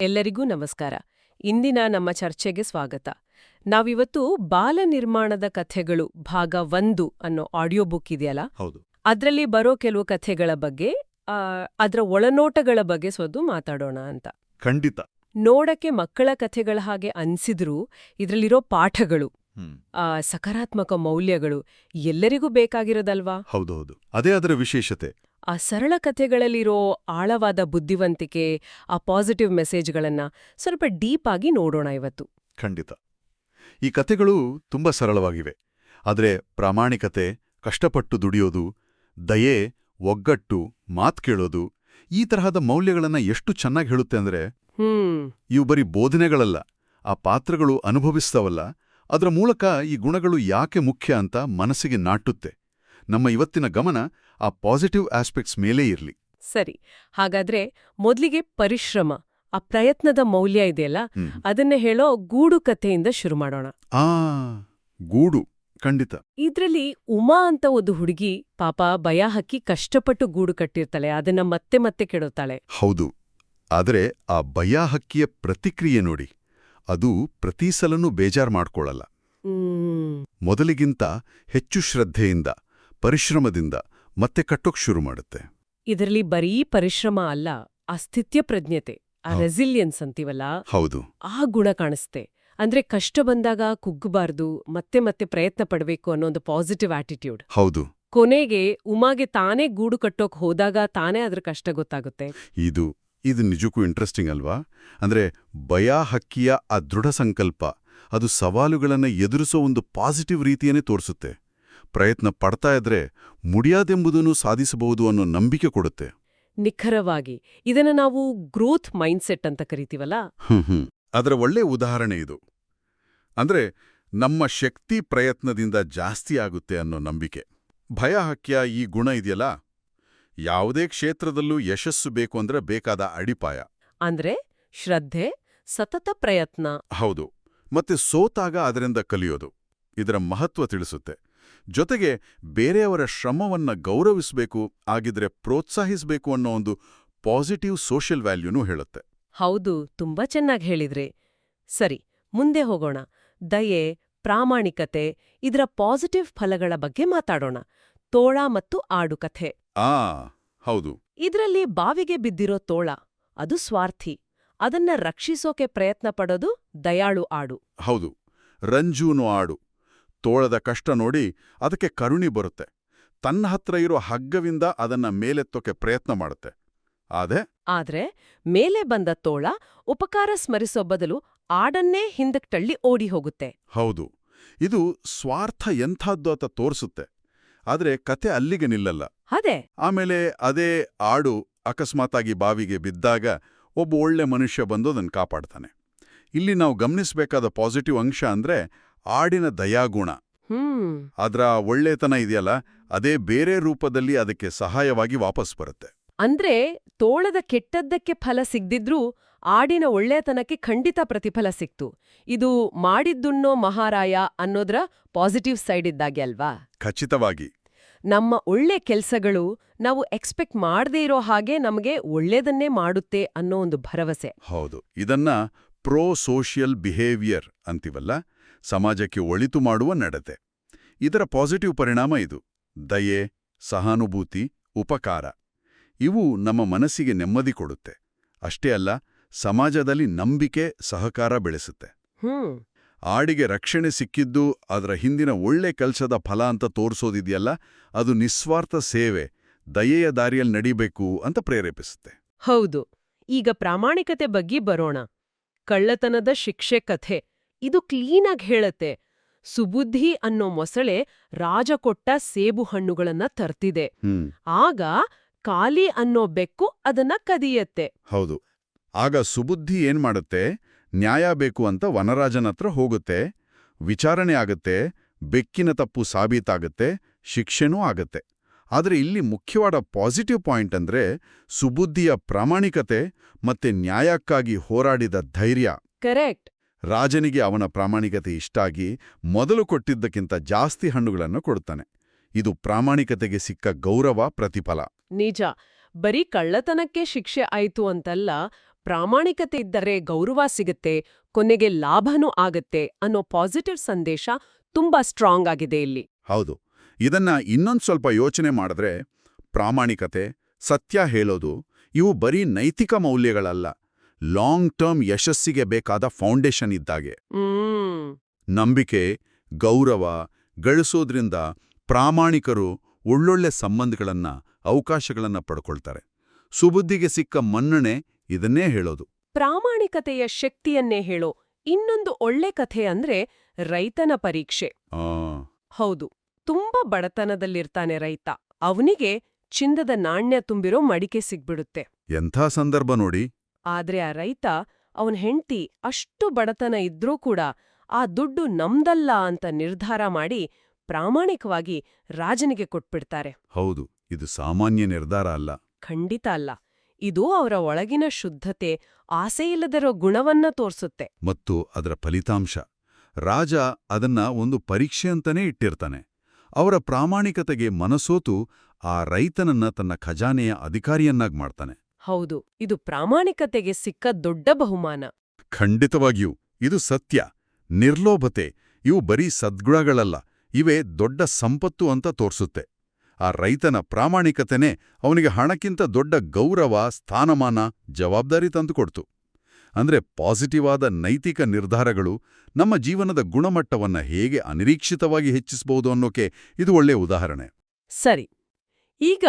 ಎಲ್ಲರಿಗೂ ನಮಸ್ಕಾರ. ಇಂದಿನ ನಮ್ಮ ಚರ್ಚೆಗೆ ಸ್ವಾಗತ. ನಾವಿವತ್ತು ಬಾಲ ನಿರ್ಮಾಣದ ಕಥೆಗಳು ಭಾಗ 1 ಅನ್ನೋ ಆಡಿಯೋ ಬುಕ್ ಇದೆಯಲ್ಲ, ಹೌದು, ಅದ್ರಲ್ಲಿ ಬರೋ ಕೆಲವು ಕಥೆಗಳ ಬಗ್ಗೆ, ಅದರ ಒಳನೋಟಗಳ ಬಗ್ಗೆ ಸ್ವಲ್ಪ ಮಾತಾಡೋಣ ಅಂತ. ಖಂಡಿತ. ನೋಡಕ್ಕೆ ಮಕ್ಕಳ ಕಥೆಗಳ ಹಾಗೆ ಅನ್ಸಿದ್ರೂ ಇದ್ರಲ್ಲಿರೋ ಪಾಠಗಳು, ಸಕಾರಾತ್ಮಕ ಮೌಲ್ಯಗಳು ಎಲ್ಲರಿಗೂ ಬೇಕಾಗಿರೋದಲ್ವಾ? ಹೌದೌದು, ಅದೇ ಅದರ ವಿಶೇಷತೆ. ಆ ಸರಳ ಕಥೆಗಳಲ್ಲಿರೋ ಆಳವಾದ ಬುದ್ಧಿವಂತಿಕೆ, ಆ ಪಾಸಿಟಿವ್ ಮೆಸೇಜ್ಗಳನ್ನ ಸ್ವಲ್ಪ ಡೀಪ್ ಆಗಿ ನೋಡೋಣ ಇವತ್ತು. ಖಂಡಿತ. ಈ ಕಥೆಗಳು ತುಂಬಾ ಸರಳವಾಗಿವೆ, ಆದರೆ ಪ್ರಾಮಾಣಿಕತೆ, ಕಷ್ಟಪಟ್ಟು ದುಡಿಯೋದು, ದಯೆ, ಒಗ್ಗಟ್ಟು, ಮಾತ್ ಕೇಳೋದು, ಈ ತರಹದ ಮೌಲ್ಯಗಳನ್ನ ಎಷ್ಟು ಚೆನ್ನಾಗಿ ಹೇಳುತ್ತೆ ಅಂದ್ರೆ, ಇವು ಬರೀ ಬೋಧನೆಗಳಲ್ಲ, ಆ ಪಾತ್ರಗಳು ಅನುಭವಿಸ್ತವಲ್ಲ, ಅದರ ಮೂಲಕ ಈ ಗುಣಗಳು ಯಾಕೆ ಮುಖ್ಯ ಅಂತ ಮನಸ್ಸಿಗೆ ನಾಟುತ್ತೆ. ನಮ್ಮ ಇವತ್ತಿನ ಗಮನ ಆ ಪಾಸಿಟಿವ್ ಆಸ್ಪೆಕ್ಟ್ಸ್ ಮೇಲೇ ಇರ್ಲಿ. ಸರಿ, ಹಾಗಾದ್ರೆ ಮೊದ್ಲಿಗೆ ಪರಿಶ್ರಮ, ಆ ಪ್ರಯತ್ನದ ಮೌಲ್ಯ ಇದೆಯಲ್ಲ, ಅದನ್ನೇ ಹೇಳೋ ಗೂಡು ಕಥೆಯಿಂದ ಶುರು ಮಾಡೋಣ. ಗೂಡು, ಖಂಡಿತ. ಇದ್ರಲ್ಲಿ ಉಮಾ ಅಂತ ಒಂದು ಹುಡುಗಿ ಪಾಪ ಭಯ ಹಾಕಿ ಕಷ್ಟಪಟ್ಟು ಗೂಡು ಕಟ್ಟಿರ್ತಾಳೆ, ಅದನ್ನ ಮತ್ತೆ ಮತ್ತೆ ಕೆಡುತ್ತಾಳೆ. ಹೌದು, ಆದರೆ ಆ ಭಯ ಹಕ್ಕಿಯ ಪ್ರತಿಕ್ರಿಯೆ ನೋಡಿ, ಅದು ಪ್ರತಿ ಸಲನೂ ಬೇಜಾರ್ ಮಾಡ್ಕೊಳ್ಳಲ್ಲ. ಮೊದಲಿಗಿಂತ ಹೆಚ್ಚು ಶ್ರದ್ಧೆಯಿಂದ, ಪರಿಶ್ರಮದಿಂದ ಮತ್ತೆ ಕಟ್ಟೋಕ್ ಶುರು ಮಾಡುತ್ತೆ. ಇದರಲ್ಲಿ ಬರೀ ಪರಿಶ್ರಮ ಅಲ್ಲ, ಆ ಸ್ಥಿತ್ಯಪ್ರಜ್ಞತೆ, ಆ ರೆಸಿಲಿಯನ್ಸ್ ಅಂತೀವಲ್ಲ, ಹೌದು, ಆ ಗುಣ ಕಾಣಿಸ್ತೆ. ಅಂದ್ರೆ ಕಷ್ಟ ಬಂದಾಗ ಕುಗ್ಗಬಾರ್ದು, ಮತ್ತೆ ಮತ್ತೆ ಪ್ರಯತ್ನ ಪಡಬೇಕು ಅನ್ನೋ ಒಂದು ಪಾಸಿಟಿವ್ ಆಟಿಟ್ಯೂಡ್. ಹೌದು. ಕೊನೆಗೆ ಉಮಾಗೆ ತಾನೇ ಗೂಡು ಕಟ್ಟೋಕ್ ಹೋದಾಗ ತಾನೇ ಅದ್ರ ಕಷ್ಟ ಗೊತ್ತಾಗುತ್ತೆ. ಇದು ನಿಜಕ್ಕೂ ಇಂಟ್ರೆಸ್ಟಿಂಗ್ ಅಲ್ವಾ? ಅಂದ್ರೆ ಭಯ ಹಕ್ಕಿಯ ಆ ದೃಢ ಸಂಕಲ್ಪ, ಅದು ಸವಾಲುಗಳನ್ನ ಎದುರಿಸೋ ಒಂದು ಪಾಸಿಟಿವ್ ರೀತಿಯನ್ನೇ ತೋರಿಸುತ್ತೆ. ಪ್ರಯತ್ನ ಪಡ್ತಾ ಇದ್ರೆ ಮುಡಿಯಾದೆಂಬುದನ್ನು ಸಾಧಿಸಬಹುದು ಅನ್ನೋ ನಂಬಿಕೆ ಕೊಡುತ್ತೆ. ನಿಖರವಾಗಿ ಇದನ್ನ ನಾವು ಗ್ರೋತ್ ಮೈಂಡ್ಸೆಟ್ ಅಂತ ಕರಿತೀವಲ್ಲ, ಅದರ ಒಳ್ಳೆ ಉದಾಹರಣೆ ಇದು. ಅಂದ್ರೆ ನಮ್ಮ ಶಕ್ತಿ ಪ್ರಯತ್ನದಿಂದ ಜಾಸ್ತಿ ಆಗುತ್ತೆ ಅನ್ನೋ ನಂಬಿಕೆ. ಭಯ ಹಕ್ಕಿಯ ಈ ಗುಣ ಇದೆಯಲ್ಲ, ಯಾವುದೇ ಕ್ಷೇತ್ರದಲ್ಲೂ ಯಶಸ್ಸು ಬೇಕು ಅಂದ್ರೆ ಬೇಕಾದ ಅಡಿಪಾಯ. ಅಂದ್ರೆ ಶ್ರದ್ಧೆ, ಸತತ ಪ್ರಯತ್ನ. ಹೌದು, ಮತ್ತೆ ಸೋತಾಗ ಅದರಿಂದ ಕಲಿಯೋದು, ಇದರ ಮಹತ್ವ ತಿಳಿಸುತ್ತೆ. ಜೊತೆಗೆ ಬೇರೆಯವರ ಶ್ರಮವನ್ನ ಗೌರವಿಸಬೇಕು, ಆಗಿದ್ರೆ ಪ್ರೋತ್ಸಾಹಿಸಬೇಕು ಅನ್ನೋ ಒಂದು ಪಾಸಿಟಿವ್ ಸೋಷಿಯಲ್ ವ್ಯಾಲ್ಯೂನೂ ಹೇಳುತ್ತೆ. ಹೌದು, ತುಂಬಾ ಚೆನ್ನಾಗಿ ಹೇಳಿದ್ರಿ. ಸರಿ, ಮುಂದೆ ಹೋಗೋಣ. ದಯೆ, ಪ್ರಾಮಾಣಿಕತೆ, ಇದರ ಪಾಸಿಟಿವ್ ಫಲಗಳ ಬಗ್ಗೆ ಮಾತಾಡೋಣ. ತೋಳ ಮತ್ತು ಆಡು ಕಥೆ. ಹೌದು. ಇದ್ರಲ್ಲಿ ಬಾವಿಗೆ ಬಿದ್ದಿರೋ ತೋಳ, ಅದು ಸ್ವಾರ್ಥಿ. ಅದನ್ನ ರಕ್ಷಿಸೋಕೆ ಪ್ರಯತ್ನ ಪಡೋದು ದಯಾಳು ಆಡು. ಹೌದು, ರಂಜೂನು ಆಡು. ತೋಳದ ಕಷ್ಟ ನೋಡಿ ಅದಕ್ಕೆ ಕರುಣಿ ಬರುತ್ತೆ. ತನ್ನ ಹತ್ರ ಇರೋ ಹಗ್ಗವಿಂದ ಅದನ್ನ ಮೇಲೆತ್ತೋಕೆ ಪ್ರಯತ್ನ ಮಾಡುತ್ತೆ. ಆದ್ರೆ ಮೇಲೆ ಬಂದ ತೋಳ ಉಪಕಾರ ಸ್ಮರಿಸೋ ಬದಲು ಆಡನ್ನೇ ಹಿಂದಕ್ಕೆ ತಳ್ಳಿ ಓಡಿ ಹೋಗುತ್ತೆ. ಹೌದು, ಇದು ಸ್ವಾರ್ಥ ಎಂಥದ್ದು ಅಂತ ತೋರಿಸುತ್ತೆ. ಆದ್ರೆ ಕತೆ ಅಲ್ಲಿಗೆ ನಿಲ್ಲಲ್ಲ. ಆಮೇಲೆ ಅದೇ ಆಡು ಅಕಸ್ಮಾತಾಗಿ ಬಾವಿಗೆ ಬಿದ್ದಾಗ ಒಬ್ಬ ಒಳ್ಳೆ ಮನುಷ್ಯ ಬಂದು ಅದನ್ನು ಕಾಪಾಡ್ತಾನೆ. ಇಲ್ಲಿ ನಾವು ಗಮನಿಸಬೇಕಾದ ಪಾಸಿಟಿವ್ ಅಂಶ ಅಂದ್ರೆ ಆಡಿನ ದಯಾಗುಣ. ಅದ್ರ ಒಳ್ಳೆತನ ಇದೆಯಲ್ಲ, ಅದೇ ಬೇರೆ ರೂಪದಲ್ಲಿ ಅದಕ್ಕೆ ಸಹಾಯವಾಗಿ ವಾಪಸ್ ಬರುತ್ತೆ. ಅಂದ್ರೆ ತೋಳದ ಕೆಟ್ಟದ್ದಕ್ಕೆ ಫಲ ಸಿಗ್ದಿದ್ರೂ ಆಡಿನ ಒಳ್ಳೆತನಕ್ಕೆ ಖಂಡಿತ ಪ್ರತಿಫಲ ಸಿಕ್ತು. ಇದು ಮಾಡಿದ್ದುಣ್ಣೋ ಮಹಾರಾಯ ಅನ್ನೋದ್ರ ಪಾಸಿಟಿವ್ ಸೈಡ್ ಇದ್ದಾಗೆ ಅಲ್ವಾ? ಖಚಿತವಾಗಿ. ನಮ್ಮ ಒಳ್ಳೆ ಕೆಲ್ಸಗಳು ನಾವು ಎಕ್ಸ್ಪೆಕ್ಟ್ ಮಾಡದೇ ಇರೋ ಹಾಗೆ ನಮಗೆ ಒಳ್ಳೆದನ್ನೇ ಮಾಡುತ್ತೆ ಅನ್ನೋ ಒಂದು ಭರವಸೆ. ಹೌದು, ಇದನ್ನ ಪ್ರೋ ಸೋಷಿಯಲ್ ಬಿಹೇವಿಯರ್ ಅಂತೀವಲ್ಲ, ಸಮಾಜಕ್ಕೆ ಒಳಿತು ಮಾಡುವ ನಡತೆ. ಇದರ ಪಾಸಿಟಿವ್ ಪರಿಣಾಮ ಇದು. ದಯೆ, ಸಹಾನುಭೂತಿ, ಉಪಕಾರ, ಇವು ನಮ್ಮ ಮನಸ್ಸಿಗೆ ನೆಮ್ಮದಿ ಕೊಡುತ್ತೆ. ಅಷ್ಟೇ ಅಲ್ಲ, ಸಮಾಜದಲ್ಲಿ ನಂಬಿಕೆ, ಸಹಕಾರ ಬೆಳೆಸುತ್ತೆ. ಆಡಿಗೆ ರಕ್ಷಣೆ ಸಿಕ್ಕಿದ್ದು ಅದರ ಹಿಂದಿನ ಒಳ್ಳೆ ಕೆಲಸದ ಫಲ ಅಂತ ತೋರಿಸೋದಿದೆಯಲ್ಲ, ಅದು ನಿಸ್ವಾರ್ಥ ಸೇವೆ, ದಯೆಯ ದಾರಿಯಲ್ಲಿ ನಡಿಬೇಕು ಅಂತ ಪ್ರೇರೇಪಿಸುತ್ತೆ. ಹೌದು. ಈಗ ಪ್ರಾಮಾಣಿಕತೆ ಬಗ್ಗೆ ಬರೋಣ. ಕಳ್ಳತನದ ಶಿಕ್ಷೆ ಕಥೆ ಇದು ಕ್ಲೀನಾಗಿ ಹೇಳತ್ತೆ. ಸುಬುದ್ಧಿ ಅನ್ನೋ ಮೊಸಳೆ ರಾಜ ಕೊಟ್ಟ ಸೇಬು ಹಣ್ಣುಗಳನ್ನ ತರ್ತಿದೆ. ಆಗ ಕಾಲಿ ಅನ್ನೋ ಬೆಕ್ಕು ಅದನ್ನ ಕದಿಯತ್ತೆ. ಹೌದು, ಆಗ ಸುಬುದ್ಧಿ ಏನ್ ಮಾಡುತ್ತೆ, ನ್ಯಾಯ ಬೇಕು ಅಂತ ವನರಾಜನತ್ರ ಹೋಗುತ್ತೆ. ವಿಚಾರಣೆ ಆಗತ್ತೆ, ಬೆಕ್ಕಿನ ತಪ್ಪು ಸಾಬೀತಾಗತ್ತೆ, ಶಿಕ್ಷೆನೂ ಆಗತ್ತೆ. ಆದರೆ ಇಲ್ಲಿ ಮುಖ್ಯವಾದ ಪಾಸಿಟಿವ್ ಪಾಯಿಂಟ್ ಅಂದ್ರೆ ಸುಬುದ್ಧಿಯ ಪ್ರಾಮಾಣಿಕತೆ ಮತ್ತೆ ನ್ಯಾಯಕ್ಕಾಗಿ ಹೋರಾಡಿದ ಧೈರ್ಯ. ಕರೆಕ್ಟ್. ರಾಜನಿಗೆ ಅವನ ಪ್ರಾಮಾಣಿಕತೆ ಇಷ್ಟಾಗಿ ಮೊದಲು ಕೊಟ್ಟಿದ್ದಕ್ಕಿಂತ ಜಾಸ್ತಿ ಹಣ್ಣುಗಳನ್ನು ಕೊಡ್ತಾನೆ. ಇದು ಪ್ರಾಮಾಣಿಕತೆಗೆ ಸಿಕ್ಕ ಗೌರವ, ಪ್ರತಿಫಲ. ನಿಜ. ಬರೀ ಕಳ್ಳತನಕ್ಕೆ ಶಿಕ್ಷೆ ಆಯ್ತು ಅಂತಲ್ಲ, ಪ್ರಾಮಾಣಿಕತೆ ಇದ್ದರೆ ಗೌರವ ಸಿಗುತ್ತೆ, ಕೊನೆಗೆ ಲಾಭನೂ ಆಗತ್ತೆ ಅನ್ನೋ ಪಾಸಿಟಿವ್ ಸಂದೇಶ ತುಂಬಾ ಸ್ಟ್ರಾಂಗ್ ಆಗಿದೆ ಇಲ್ಲಿ. ಹೌದು. ಇದನ್ನ ಇನ್ನೊಂದ್ ಸ್ವಲ್ಪ ಯೋಚನೆ ಮಾಡಿದ್ರೆ ಪ್ರಾಮಾಣಿಕತೆ, ಸತ್ಯ ಹೇಳೋದು ಇವು ಬರೀ ನೈತಿಕ ಮೌಲ್ಯಗಳಲ್ಲ, ಲಾಂಗ್ ಟರ್ಮ್ ಯಶಸ್ಸಿಗೆ ಬೇಕಾದ ಫೌಂಡೇಶನ್ ಇದ್ದಾಗೆ. ನಂಬಿಕೆ, ಗೌರವ ಗಳಿಸೋದ್ರಿಂದ ಪ್ರಾಮಾಣಿಕರು ಒಳ್ಳೊಳ್ಳೆ ಸಂಬಂಧಗಳನ್ನ, ಅವಕಾಶಗಳನ್ನ ಪಡ್ಕೊಳ್ತಾರೆ. ಸುಬುದ್ಧಿಗೆ ಸಿಕ್ಕ ಮನ್ನಣೆ ಇದನ್ನೇ ಹೇಳೋದು. ಪ್ರಾಮಾಣಿಕತೆಯ ಶಕ್ತಿಯನ್ನೇ ಹೇಳೋ ಇನ್ನೊಂದು ಒಳ್ಳೆ ಕಥೆ ಅಂದ್ರೆ ರೈತನ ಪರೀಕ್ಷೆ. ಹೌದು, ತುಂಬಾ ಬಡತನದಲ್ಲಿರ್ತಾನೆ ರೈತ. ಅವನಿಗೆ ಚಿನ್ನದ ನಾಣ್ಯ ತುಂಬಿರೋ ಮಡಿಕೆ ಸಿಗ್ಬಿಡುತ್ತೆ. ಎಂಥ ಸಂದರ್ಭ ನೋಡಿ. ಆದ್ರೆ ಆ ರೈತ, ಅವನ್ ಹೆಂಡ್ತಿ ಅಷ್ಟು ಬಡತನ ಇದ್ರೂ ಕೂಡ ಆ ದುಡ್ಡು ನಮ್ದಲ್ಲ ಅಂತ ನಿರ್ಧಾರ ಮಾಡಿ ಪ್ರಾಮಾಣಿಕವಾಗಿ ರಾಜನಿಗೆ ಕೊಟ್ಬಿಡ್ತಾರೆ. ಹೌದು, ಇದು ಸಾಮಾನ್ಯ ನಿರ್ಧಾರ ಅಲ್ಲ. ಖಂಡಿತ ಅಲ್ಲ. ಇದು ಅವರ ಒಳಗಿನ ಶುದ್ಧತೆ, ಆಸೆಯಿಲ್ಲದಿರೋ ಗುಣವನ್ನ ತೋರ್ಸುತ್ತೆ. ಮತ್ತು ಅದರ ಫಲಿತಾಂಶ, ರಾಜ ಅದನ್ನ ಒಂದು ಪರೀಕ್ಷೆ ಅಂತಾನೇ ಇಟ್ಟಿರ್ತಾನೆ. ಅವರ ಪ್ರಾಮಾಣಿಕತೆಗೆ ಮನಸೋತು ಆ ರೈತನನ್ನ ತನ್ನ ಖಜಾನೆಯ ಅಧಿಕಾರಿಯನ್ನಾಗಿ ಮಾಡ್ತಾನೆ. ಹೌದು, ಇದು ಪ್ರಾಮಾಣಿಕತೆಗೆ ಸಿಕ್ಕ ದೊಡ್ಡ ಬಹುಮಾನ. ಖಂಡಿತವಾಗಿಯೂ ಇದು ಸತ್ಯ. ನಿರ್ಲೋಭತೆ ಇವು ಬರೀ ಸದ್ಗುಣಗಳಲ್ಲ, ಇವೇ ದೊಡ್ಡ ಸಂಪತ್ತು ಅಂತ ತೋರ್ಸುತ್ತೆ. ಆ ರೈತನ ಪ್ರಾಮಾಣಿಕತೆನೇ ಅವನಿಗೆ ಹಣಕ್ಕಿಂತ ದೊಡ್ಡ ಗೌರವ, ಸ್ಥಾನಮಾನ, ಜವಾಬ್ದಾರಿ ತಂದುಕೊಡ್ತು. ಅಂದ್ರೆ ಪಾಸಿಟಿವ್ ಆದ ನೈತಿಕ ನಿರ್ಧಾರಗಳು ನಮ್ಮ ಜೀವನದ ಗುಣಮಟ್ಟವನ್ನ ಹೇಗೆ ಅನಿರೀಕ್ಷಿತವಾಗಿ ಹೆಚ್ಚಿಸಬಹುದು ಅನ್ನೋಕೆ ಇದು ಒಳ್ಳೆ ಉದಾಹರಣೆ. ಸರಿ, ಈಗ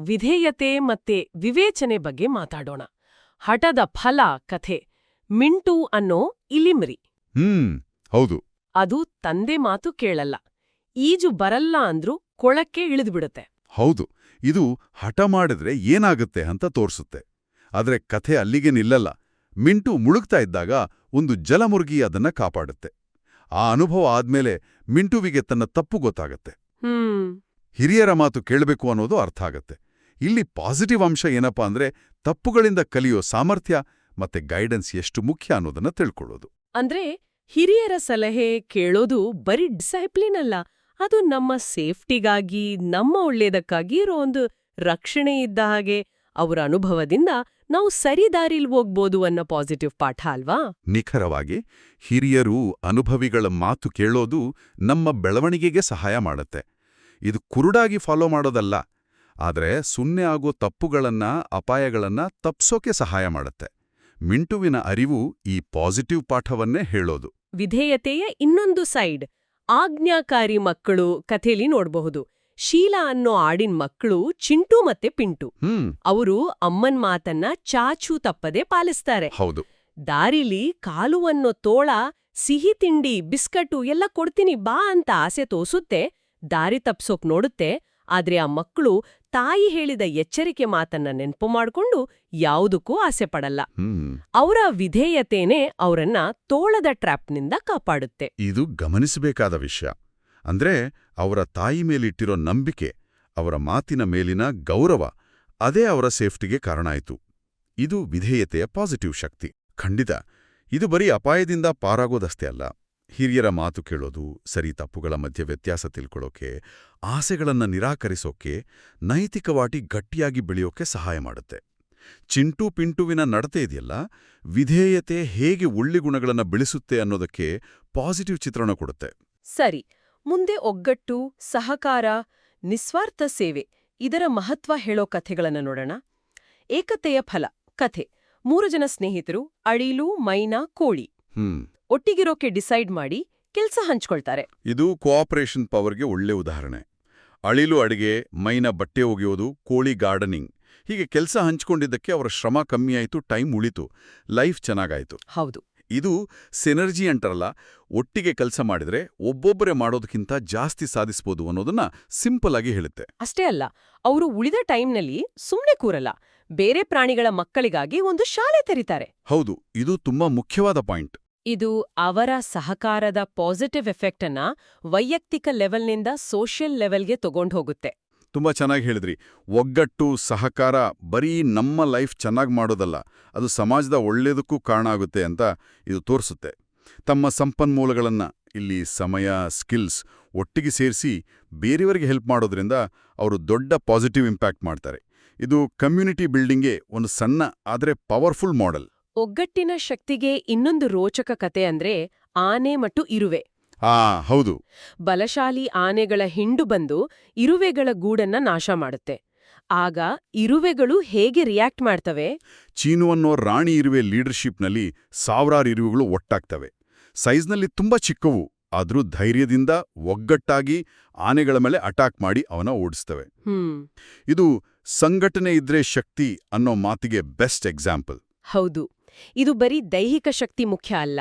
ವಿಧೇಯತೆ ಮತ್ತೆ ವಿವೇಚನೆ ಬಗ್ಗೆ ಮಾತಾಡೋಣ. ಹಠದ ಫಲ ಕಥೆ. ಮಿಂಟು ಅನ್ನೋ ಇಲಿಮ್ರಿ. ಹೌದು. ಅದು ತಂದೆ ಮಾತು ಕೇಳಲ್ಲ. ಈಜು ಬರಲ್ಲ ಅಂದ್ರೂ ಕೊಳಕ್ಕೆ ಇಳಿದ್ಬಿಡುತ್ತೆ. ಹೌದು, ಇದು ಹಠ ಮಾಡಿದ್ರೆ ಏನಾಗುತ್ತೆ ಅಂತ ತೋರ್ಸುತ್ತೆ. ಆದ್ರೆ ಕಥೆ ಅಲ್ಲಿಗೆ ನಿಲ್ಲಲ್ಲ. ಮಿಂಟು ಮುಳುಗ್ತಾ ಇದ್ದಾಗ ಒಂದು ಜಲಮುರ್ಗಿ ಅದನ್ನ ಕಾಪಾಡುತ್ತೆ. ಆ ಅನುಭವ ಆದ್ಮೇಲೆ ಮಿಂಟುವಿಗೆ ತನ್ನ ತಪ್ಪು ಗೊತ್ತಾಗತ್ತೆ. ಹಿರಿಯರ ಮಾತು ಕೇಳಬೇಕು ಅನ್ನೋದು ಅರ್ಥ ಆಗತ್ತೆ. ಇಲ್ಲಿ ಪಾಸಿಟಿವ್ ಅಂಶ ಏನಪ್ಪಾ ಅಂದ್ರೆ ತಪ್ಪುಗಳಿಂದ ಕಲಿಯೋ ಸಾಮರ್ಥ್ಯ ಮತ್ತೆ ಗೈಡೆನ್ಸ್ ಎಷ್ಟು ಮುಖ್ಯ ಅನ್ನೋದನ್ನ ತಿಳ್ಕೊಳ್ಳೋದು. ಅಂದ್ರೆ ಹಿರಿಯರ ಸಲಹೆ ಕೇಳೋದು ಬರೀ ಡಿಸೈಪ್ಲಿನ್ ಅಲ್ಲ, ಅದು ನಮ್ಮ ಸೇಫ್ಟಿಗಾಗಿ, ನಮ್ಮ ಒಳ್ಳೇದಕ್ಕಾಗಿ ಇರೋ ಒಂದು ರಕ್ಷಣೆ ಇದ್ದ ಹಾಗೆ. ಅವರ ಅನುಭವದಿಂದ ನಾವು ಸರಿ ದಾರಿಲ್ ಹೋಗ್ಬೋದು ಅನ್ನೋ ಪಾಸಿಟಿವ್ ಪಾಠ ಅಲ್ವಾ? ನಿಖರವಾಗಿ, ಹಿರಿಯರು, ಅನುಭವಿಗಳ ಮಾತು ಕೇಳೋದು ನಮ್ಮ ಬೆಳವಣಿಗೆಗೆ ಸಹಾಯ ಮಾಡುತ್ತೆ. ಇದು ಕುರುಡಾಗಿ ಫಾಲೋ ಮಾಡೋದಲ್ಲ, ಆದ್ರೆ ಸುನ್ನೆ ಆಗೋ ತಪ್ಪುಗಳನ್ನ, ಅಪಾಯಗಳನ್ನ ತಪ್ಸೋಕೆ ಸಹಾಯ ಮಾಡುತ್ತೆ. ಮಿಂಟುವಿನ ಅರಿವು ಈ ಪಾಸಿಟಿವ್ ಪಾಠವನ್ನೇ ಹೇಳೋದು. ವಿಧೇಯತೆಯ ಇನ್ನೊಂದು ಸೈಡ್, ಆಜ್ಞಾಕಾರಿ ಮಕ್ಕಳು ಕಥೆಯಲ್ಲಿ ನೋಡ್ಬಹುದು. ಶೀಲಾ ಅನ್ನೋ ಆಡಿನ ಮಕ್ಕಳು ಚಿಂಟು ಮತ್ತೆ ಪಿಂಟು. ಅವರು ಅಮ್ಮನ್ ಮಾತನ್ನ ಚಾಚೂ ತಪ್ಪದೆ ಪಾಲಿಸ್ತಾರೆ. ಹೌದು. ದಾರಿಲಿ ಕಾಲು ಅನ್ನೋ ತೋಳ ಸಿಹಿ ತಿಂಡಿ, ಬಿಸ್ಕಟು ಎಲ್ಲ ಕೊಡ್ತೀನಿ ಬಾ ಅಂತ ಆಸೆ ತೋಸುತ್ತೆ, ದಾರಿ ತಪ್ಸೋಕ್ ನೋಡುತ್ತೆ. ಆದ್ರೆ ಆ ಮಕ್ಕಳು ತಾಯಿ ಹೇಳಿದ ಎಚ್ಚರಿಕೆ ಮಾತನ್ನ ನೆನ್ಪು ಮಾಡ್ಕೊಂಡು ಯಾವುದಕ್ಕೂ ಆಸೆ ಪಡಲ್ಲ. ಅವರ ವಿಧೇಯತೆನೇ ಅವರನ್ನ ತೋಳದ ಟ್ರ್ಯಾಪ್ನಿಂದ ಕಾಪಾಡುತ್ತೆ. ಇದು ಗಮನಿಸಬೇಕಾದ ವಿಷಯ. ಅಂದ್ರೆ ಅವರ ತಾಯಿ ಮೇಲಿಟ್ಟಿರೋ ನಂಬಿಕೆ, ಅವರ ಮಾತಿನ ಮೇಲಿನ ಗೌರವ, ಅದೇ ಅವರ ಸೇಫ್ಟಿಗೆ ಕಾರಣ ಆಯಿತು. ಇದು ವಿಧೇಯತೆಯ ಪಾಸಿಟಿವ್ ಶಕ್ತಿ. ಖಂಡಿತ ಇದು ಬರೀ ಅಪಾಯದಿಂದ ಪಾರಾಗೋದಷ್ಟೇ ಅಲ್ಲ. ಹಿರಿಯರ ಮಾತು ಕೇಳೋದು, ಸರಿ ತಪ್ಪುಗಳ ಮಧ್ಯೆ ವ್ಯತ್ಯಾಸ ತಿಳ್ಕೊಳ್ಳೋಕೆ, ಆಸೆಗಳನ್ನ ನಿರಾಕರಿಸೋಕೆ, ನೈತಿಕವಾಗಿ ಗಟ್ಟಿಯಾಗಿ ಬೆಳೆಯೋಕೆ ಸಹಾಯ ಮಾಡುತ್ತೆ. ಚಿಂಟು ಪಿಂಟುವಿನ ನಡತೆ ಇದೆಯಲ್ಲ, ವಿಧೇಯತೆ ಹೇಗೆ ಒಳ್ಳೆ ಗುಣಗಳನ್ನ ಬೆಳೆಸುತ್ತೆ ಅನ್ನೋದಕ್ಕೆ ಪಾಸಿಟಿವ್ ಚಿತ್ರಣ ಕೊಡುತ್ತೆ. ಸರಿ, ಮುಂದೆ ಒಗ್ಗಟ್ಟು, ಸಹಕಾರ, ನಿಸ್ವಾರ್ಥ ಸೇವೆ ಇದರ ಮಹತ್ವ ಹೇಳೋ ಕಥೆಗಳನ್ನ ನೋಡೋಣ. ಏಕತೆಯ ಫಲ ಕಥೆ. 3 ಜನ ಸ್ನೇಹಿತರು, ಅಳಿಲು, ಮೈನಾ, ಕೋಳಿ, ಒಟ್ಟಿಗಿರೋಕೆ ಡಿಸೈಡ್ ಮಾಡಿ ಕೆಲ್ಸ ಹಂಚ್ಕೊಳ್ತಾರೆ. ಇದು ಕೋಆಪರೇಷನ್ ಪವರ್ಗೆ ಒಳ್ಳೆ ಉದಾಹರಣೆ. ಅಳಿಲು ಅಡಿಗೆ, ಮೈನಾ ಬಟ್ಟೆ ಒಗೆಯೋದು, ಕೋಳಿ ಗಾರ್ಡನಿಂಗ್. ಹೀಗೆ ಕೆಲಸ ಹಂಚ್ಕೊಂಡಿದ್ದಕ್ಕೆ ಅವರ ಶ್ರಮ ಕಮ್ಮಿಯಾಯಿತು, ಟೈಮ್ ಉಳಿತು, ಲೈಫ್ ಚೆನ್ನಾಗಾಯಿತು. ಹೌದು, ಇದು ಸಿನರ್ಜಿ ಅಂತಾರಲ್ಲ, ಒಟ್ಟಿಗೆ ಕೆಲಸ ಮಾಡಿದ್ರೆ ಒಬ್ಬೊಬ್ಬರೇ ಮಾಡೋದಕ್ಕಿಂತ ಜಾಸ್ತಿ ಸಾಧಿಸ್ಬೋದು ಅನ್ನೋದನ್ನ ಸಿಂಪಲ್ ಆಗಿ ಹೇಳುತ್ತೆ. ಅಷ್ಟೇ ಅಲ್ಲ, ಅವರು ಉಳಿದ ಟೈಮ್ನಲ್ಲಿ ಸುಮ್ನೆ ಕೂರಲ್ಲ, ಬೇರೆ ಪ್ರಾಣಿಗಳ ಮಕ್ಕಳಿಗಾಗಿ ಒಂದು ಶಾಲೆ ತೆರೀತಾರೆ. ಹೌದು, ಇದು ತುಂಬಾ ಮುಖ್ಯವಾದ ಪಾಯಿಂಟ್. ಇದು ಅವರ ಸಹಕಾರದ ಪಾಸಿಟಿವ್ ಎಫೆಕ್ಟ್ ಅನ್ನ ವೈಯಕ್ತಿಕ ಲೆವೆಲ್ನಿಂದ ಸೋಷಿಯಲ್ ಲೆವೆಲ್ಗೆ ತಗೊಂಡು ಹೋಗುತ್ತೆ. ತುಂಬಾ ಚೆನ್ನಾಗಿ ಹೇಳಿದ್ರಿ. ಒಗ್ಗಟ್ಟು, ಸಹಕಾರ ಬರೀ ನಮ್ಮ ಲೈಫ್ ಚೆನ್ನಾಗಿ ಮಾಡೋದಲ್ಲ, ಅದು ಸಮಾಜದ ಒಳ್ಳೇದಕ್ಕೂ ಕಾರಣ ಆಗುತ್ತೆ ಅಂತ ಇದು ತೋರಿಸುತ್ತೆ. ತಮ್ಮ ಸಂಪನ್ಮೂಲಗಳನ್ನ, ಇಲ್ಲಿ ಸಮಯ, ಸ್ಕಿಲ್ಸ್ ಒಟ್ಟಿಗೆ ಸೇರಿಸಿ ಬೇರೆಯವರಿಗೆ ಹೆಲ್ಪ್ ಮಾಡೋದ್ರಿಂದ ಅವರು ದೊಡ್ಡ ಪಾಸಿಟಿವ್ ಇಂಪ್ಯಾಕ್ಟ್ ಮಾಡ್ತಾರೆ. ಇದು ಕಮ್ಯುನಿಟಿ ಬಿಲ್ಡಿಂಗ್ಗೆ ಒಂದು ಸಣ್ಣ ಆದರೆ ಪವರ್ಫುಲ್ ಮಾಡೆಲ್. ಒಗ್ಗಟ್ಟಿನ ಶಕ್ತಿಗೆ ಇನ್ನೊಂದು ರೋಚಕ ಕತೆ ಅಂದ್ರೆ ಆನೆ ಮತ್ತು ಇರುವೆ. ಹೌದು. ಬಲಶಾಲಿ ಆನೆಗಳ ಹಿಂಡು ಬಂದು ಇರುವೆಗಳ ಗೂಡನ್ನ ನಾಶ ಮಾಡುತ್ತೆ. ಆಗ ಇರುವೆಗಳು ಹೇಗೆ ರಿಯಾಕ್ಟ್ ಮಾಡ್ತವೆ? ಚೀನು ಅನ್ನೋ ರಾಣಿ ಇರುವೆ ಲೀಡರ್ಶಿಪ್ನಲ್ಲಿ ಸಾವಿರಾರು ಇರುವೆಗಳು ಒಟ್ಟಾಗ್ತವೆ. ಸೈಜ್ನಲ್ಲಿ ತುಂಬಾ ಚಿಕ್ಕವು, ಆದ್ರೂ ಧೈರ್ಯದಿಂದ ಒಗ್ಗಟ್ಟಾಗಿ ಆನೆಗಳ ಮೇಲೆ ಅಟ್ಯಾಕ್ ಮಾಡಿ ಅವನ ಓಡಿಸ್ತವೆ. ಇದು ಸಂಘಟನೆ ಇದ್ರೆ ಶಕ್ತಿ ಅನ್ನೋ ಮಾತಿಗೆ ಬೆಸ್ಟ್ ಎಕ್ಸಾಂಪಲ್. ಹೌದು, ಇದು ಬರೀ ದೈಹಿಕ ಶಕ್ತಿ ಮುಖ್ಯ ಅಲ್ಲ,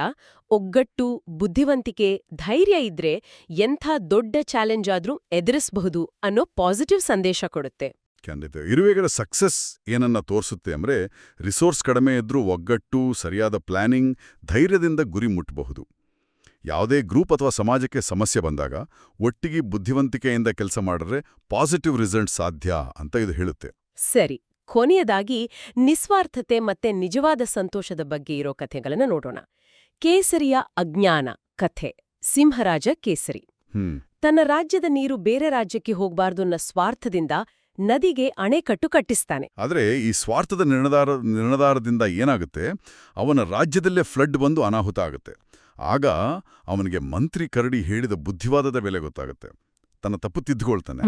ಒಗ್ಗಟ್ಟು, ಬುದ್ಧಿವಂತಿಕೆ, ಧೈರ್ಯ ಇದ್ರೆ ಎಂಥ ದೊಡ್ಡ ಚಾಲೆಂಜ್ ಆದ್ರೂ ಎದುರಿಸಬಹುದು ಅನ್ನೋ ಪಾಸಿಟಿವ್ ಸಂದೇಶ ಕೊಡುತ್ತೆ. ಖಂಡಿತ. ಇರುವೆಗಳ ಸಕ್ಸಸ್ ಏನನ್ನ ತೋರಿಸುತ್ತೆ ಅಂದ್ರೆ, ರಿಸೋರ್ಸ್ ಕಡಿಮೆ ಇದ್ರೂ ಒಗ್ಗಟ್ಟು, ಸರಿಯಾದ ಪ್ಲಾನಿಂಗ್, ಧೈರ್ಯದಿಂದ ಗುರಿ ಮುಟ್ಟಬಹುದು. ಯಾವುದೇ ಗ್ರೂಪ್ ಅಥವಾ ಸಮಾಜಕ್ಕೆ ಸಮಸ್ಯೆ ಬಂದಾಗ ಒಟ್ಟಿಗೆ ಬುದ್ಧಿವಂತಿಕೆಯಿಂದ ಕೆಲಸ ಮಾಡಿದ್ರೆ ಪಾಸಿಟಿವ್ ರಿಸಲ್ಟ್ ಸಾಧ್ಯ ಅಂತ ಇದು ಹೇಳುತ್ತೆ. ಸರಿ, ಕೊನೆಯದಾಗಿ ನಿಸ್ವಾರ್ಥತೆ ಮತ್ತೆ ನಿಜವಾದ ಸಂತೋಷದ ಬಗ್ಗೆ ಇರೋ ಕಥೆಗಳನ್ನ ನೋಡೋಣ. ಕೇಸರಿಯ ಅಜ್ಞಾನ ಕಥೆ. ಸಿಂಹರಾಜ ಕೇಸರಿ ತನ್ನ ರಾಜ್ಯದ ನೀರು ಬೇರೆ ರಾಜ್ಯಕ್ಕೆ ಹೋಗ್ಬಾರ್ದು ಅನ್ನೋ ಸ್ವಾರ್ಥದಿಂದ ನದಿಗೆ ಅಣೆಕಟ್ಟು ಕಟ್ಟಿಸ್ತಾನೆ. ಆದರೆ ಈ ಸ್ವಾರ್ಥದ ನಿರ್ಣಾರದಿಂದ ಏನಾಗುತ್ತೆ, ಅವನ ರಾಜ್ಯದಲ್ಲೇ ಫ್ಲಡ್ ಬಂದು ಅನಾಹುತ ಆಗುತ್ತೆ. ಆಗ ಅವನಿಗೆ ಮಂತ್ರಿ ಕರಡಿ ಹೇಳಿದ ಬುದ್ಧಿವಾದದ ಬೆಲೆ ಗೊತ್ತಾಗುತ್ತೆ. ತನ್ನ ತಪ್ಪು ತಿದ್ದುಕೊಳ್ತಾನೆ.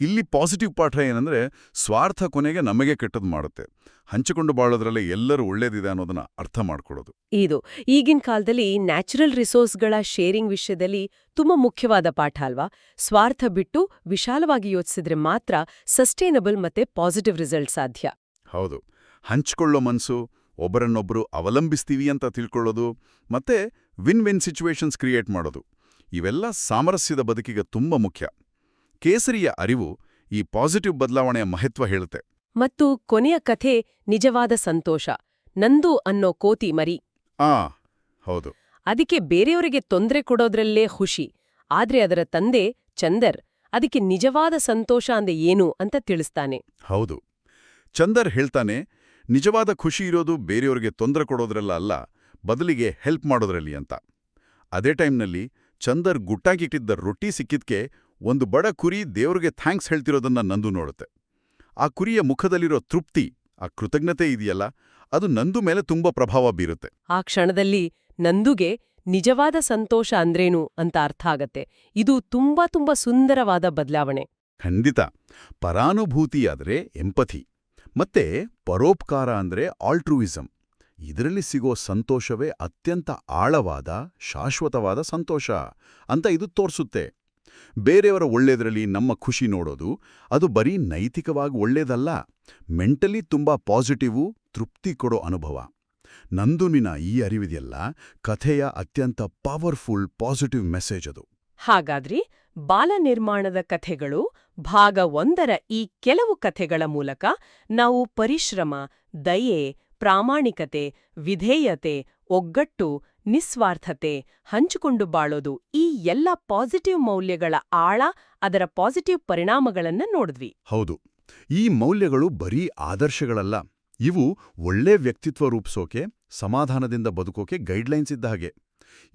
ಇಲ್ಲಿ ಪಾಸಿಟಿವ್ ಪಾಠ ಏನಂದ್ರೆ, ಸ್ವಾರ್ಥ ಕೊನೆಗೆ ನಮಗೆ ಕೆಟ್ಟದ್ದು ಮಾಡುತ್ತೆ. ಹಂಚಿಕೊಂಡು ಬಾಳೋದ್ರಲ್ಲೇ ಎಲ್ಲರೂ ಒಳ್ಳೇದಿದೆ ಅನ್ನೋದನ್ನ ಅರ್ಥ ಮಾಡ್ಕೊಳ್ಳೋದು. ಇದು ಈಗಿನ ಕಾಲದಲ್ಲಿ ನ್ಯಾಚುರಲ್ ರಿಸೋರ್ಸ್ಗಳ ಶೇರಿಂಗ್ ವಿಷಯದಲ್ಲಿ ತುಂಬಾ ಮುಖ್ಯವಾದ ಪಾಠ ಅಲ್ವಾ? ಸ್ವಾರ್ಥ ಬಿಟ್ಟು ವಿಶಾಲವಾಗಿ ಯೋಚಿಸಿದ್ರೆ ಮಾತ್ರ ಸಸ್ಟೈನಬಲ್ ಮತ್ತೆ ಪಾಸಿಟಿವ್ ರಿಸಲ್ಟ್ ಸಾಧ್ಯ. ಹೌದು. ಹಂಚಿಕೊಳ್ಳೋ ಮನ್ಸು, ಒಬ್ಬರನ್ನೊಬ್ಬರು ಅವಲಂಬಿಸ್ತೀವಿ ಅಂತ ತಿಳ್ಕೊಳ್ಳೋದು, ಮತ್ತೆ ವಿನ್ ವಿನ್ ಸಿಚುವೇಶನ್ಸ್ ಕ್ರಿಯೇಟ್ ಮಾಡೋದು, ಇವೆಲ್ಲ ಸಾಮರಸ್ಯದ ಬದುಕಿಗೆ ತುಂಬಾ ಮುಖ್ಯ. ಕೇಸರಿಯ ಅರಿವು ಈ ಪಾಸಿಟಿವ್ ಬದಲಾವಣೆಯ ಮಹತ್ವ ಹೇಳುತ್ತೆ. ಮತ್ತು ಕೊನೆಯ ಕಥೆ ನಿಜವಾದ ಸಂತೋಷ. ನಂದು ಅನ್ನೋ ಕೋತಿ ಮರಿ. ಹೌದು. ಅದಕ್ಕೆ ಬೇರೆಯವರಿಗೆ ತೊಂದರೆ ಕೊಡೋದ್ರಲ್ಲೇ ಖುಷಿ. ಆದ್ರೆ ಅದರ ತಂದೆ ಚಂದರ್ ಅದಕ್ಕೆ ನಿಜವಾದ ಸಂತೋಷ ಅಂದೆ ಏನು ಅಂತ ತಿಳಿಸ್ತಾನೆ. ಹೌದು. ಚಂದರ್ ಹೇಳ್ತಾನೆ, ನಿಜವಾದ ಖುಷಿ ಇರೋದು ಬೇರೆಯವರಿಗೆ ತೊಂದರೆ ಕೊಡೋದ್ರಲ್ಲ ಅಲ್ಲ, ಬದಲಿಗೆ ಹೆಲ್ಪ್ ಮಾಡೋದ್ರಲ್ಲಿ ಅಂತ. ಅದೇ ಟೈಮ್ನಲ್ಲಿ ಚಂದರ್ ಗುಟ್ಟಾಗಿಟ್ಟಿದ್ದ ರೊಟ್ಟಿ ಸಿಕ್ಕಿದ್ಕೆ ಒಂದು ಬಡ ಕುರಿ ದೇವ್ರಿಗೆ ಥ್ಯಾಂಕ್ಸ್ ಹೇಳ್ತಿರೋದನ್ನ ನಂದು ನೋಡುತ್ತೆ. ಆ ಕುರಿಯ ಮುಖದಲ್ಲಿರೋ ತೃಪ್ತಿ, ಆ ಕೃತಜ್ಞತೆ ಇದೆಯಲ್ಲ, ಅದು ನಂದು ಮೇಲೆ ತುಂಬಾ ಪ್ರಭಾವ ಬೀರುತ್ತೆ. ಆ ಕ್ಷಣದಲ್ಲಿ ನಂದುಗೆ ನಿಜವಾದ ಸಂತೋಷ ಅಂದ್ರೇನು ಅಂತ ಅರ್ಥ ಆಗತ್ತೆ. ಇದು ತುಂಬಾ ಸುಂದರವಾದ ಬದಲಾವಣೆ. ಖಂಡಿತ. ಪರಾನುಭೂತಿಯಾದ್ರೆ ಎಂಪಥಿ, ಮತ್ತೆ ಪರೋಪಕಾರ ಅಂದ್ರೆ ಆಲ್ಟ್ರೂಯಿಸಂ. ಇದರಲ್ಲಿ ಸಿಗೋ ಸಂತೋಷವೇ ಅತ್ಯಂತ ಆಳವಾದ, ಶಾಶ್ವತವಾದ ಸಂತೋಷ ಅಂತ ಇದು ತೋರಿಸುತ್ತೆ. ಬೇರೆಯವರ ಒಳ್ಳೆಯದರಲ್ಲಿ ನಮ್ಮ ಖುಷಿ ನೋಡೋದು, ಅದು ಬರೀ ನೈತಿಕವಾಗಿ ಒಳ್ಳೇದಲ್ಲ, ಮೆಂಟಲಿ ತುಂಬಾ ಪಾಸಿಟಿವು, ತೃಪ್ತಿ ಕೊಡೋ ಅನುಭವ. ನಂದುನಿನ ಈ ಅರಿವಿದೆಯಲ್ಲ, ಕಥೆಯ ಅತ್ಯಂತ ಪವರ್ಫುಲ್ ಪಾಸಿಟಿವ್ ಮೆಸೇಜ್ ಅದು. ಹಾಗಾದ್ರಿ ಬಾಲ ನಿರ್ಮಾಣದ ಕಥೆಗಳು ಭಾಗ 1ರ ಈ ಕೆಲವು ಕಥೆಗಳ ಮೂಲಕ ನಾವು ಪರಿಶ್ರಮ, ದಯೆ, ಪ್ರಾಮಾಣಿಕತೆ, ವಿಧೇಯತೆ, ಒಗ್ಗಟ್ಟು, ನಿಸ್ವಾರ್ಥತೆ, ಹಂಚಿಕೊಂಡು ಬಾಳೋದು, ಈ ಎಲ್ಲ ಪಾಸಿಟಿವ್ ಮೌಲ್ಯಗಳ ಆಳ, ಅದರ ಪಾಸಿಟಿವ್ ಪರಿಣಾಮಗಳನ್ನ ನೋಡಿದ್ವಿ. ಹೌದು. ಈ ಮೌಲ್ಯಗಳು ಬರೀ ಆದರ್ಶಗಳಲ್ಲ, ಇವು ಒಳ್ಳೆ ವ್ಯಕ್ತಿತ್ವ ರೂಪಿಸೋಕೆ, ಸಮಾಧಾನದಿಂದ ಬದುಕೋಕೆ ಗೈಡ್ಲೈನ್ಸ್ ಇದ್ದ ಹಾಗೆ.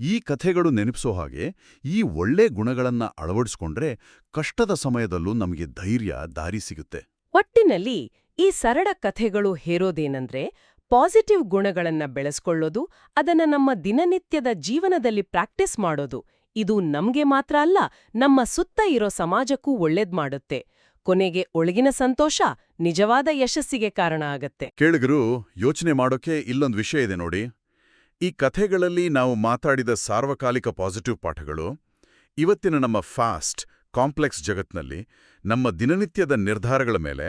ಈ ಕಥೆಗಳು ನೆನಪಿಸೋ ಹಾಗೆ, ಈ ಒಳ್ಳೆ ಗುಣಗಳನ್ನ ಅಳವಡಿಸ್ಕೊಂಡ್ರೆ ಕಷ್ಟದ ಸಮಯದಲ್ಲೂ ನಮಗೆ ಧೈರ್ಯ, ದಾರಿ ಸಿಗುತ್ತೆ. ಒಟ್ಟಿನಲ್ಲಿ ಈ ಸರಳ ಕಥೆಗಳು ಹೇರೋದೇನಂದ್ರೆ, ಪಾಸಿಟಿವ್ ಗುಣಗಳನ್ನ ಬೆಳೆಸ್ಕೊಳ್ಳೋದು, ಅದನ್ನ ನಮ್ಮ ದಿನನಿತ್ಯದ ಜೀವನದಲ್ಲಿ ಪ್ರಾಕ್ಟೀಸ್ ಮಾಡೋದು. ಇದು ನಮ್ಗೆ ಮಾತ್ರ ಅಲ್ಲ, ನಮ್ಮ ಸುತ್ತ ಇರೋ ಸಮಾಜಕ್ಕೂ ಒಳ್ಳೇದ್ ಮಾಡುತ್ತೆ. ಕೊನೆಗೆ ಒಳಗಿನ ಸಂತೋಷ ನಿಜವಾದ ಯಶಸ್ಸಿಗೆ ಕಾರಣ ಆಗತ್ತೆ. ಕೇಳುಗರು ಯೋಚನೆ ಮಾಡೋಕೆ ಇಲ್ಲೊಂದು ವಿಷಯ ಇದೆ ನೋಡಿ. ಈ ಕಥೆಗಳಲ್ಲಿ ನಾವು ಮಾತಾಡಿದ ಸಾರ್ವಕಾಲಿಕ ಪಾಸಿಟಿವ್ ಪಾಠಗಳು ಇವತ್ತಿನ ನಮ್ಮ ಫಾಸ್ಟ್, ಕಾಂಪ್ಲೆಕ್ಸ್ ಜಗತ್ನಲ್ಲಿ ನಮ್ಮ ದಿನನಿತ್ಯದ ನಿರ್ಧಾರಗಳ ಮೇಲೆ,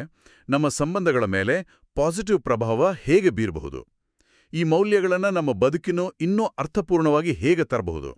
ನಮ್ಮ ಸಂಬಂಧಗಳ ಮೇಲೆ ಪಾಸಿಟಿವ್ ಪ್ರಭಾವ ಹೇಗೆ ಬೀರಬಹುದು, ಈ ಮೌಲ್ಯಗಳನ್ನು ನಮ್ಮ ಬದುಕಿನೂ ಇನ್ನೂ ಅರ್ಥಪೂರ್ಣವಾಗಿ ಹೇಗೆ ತರಬಹುದು.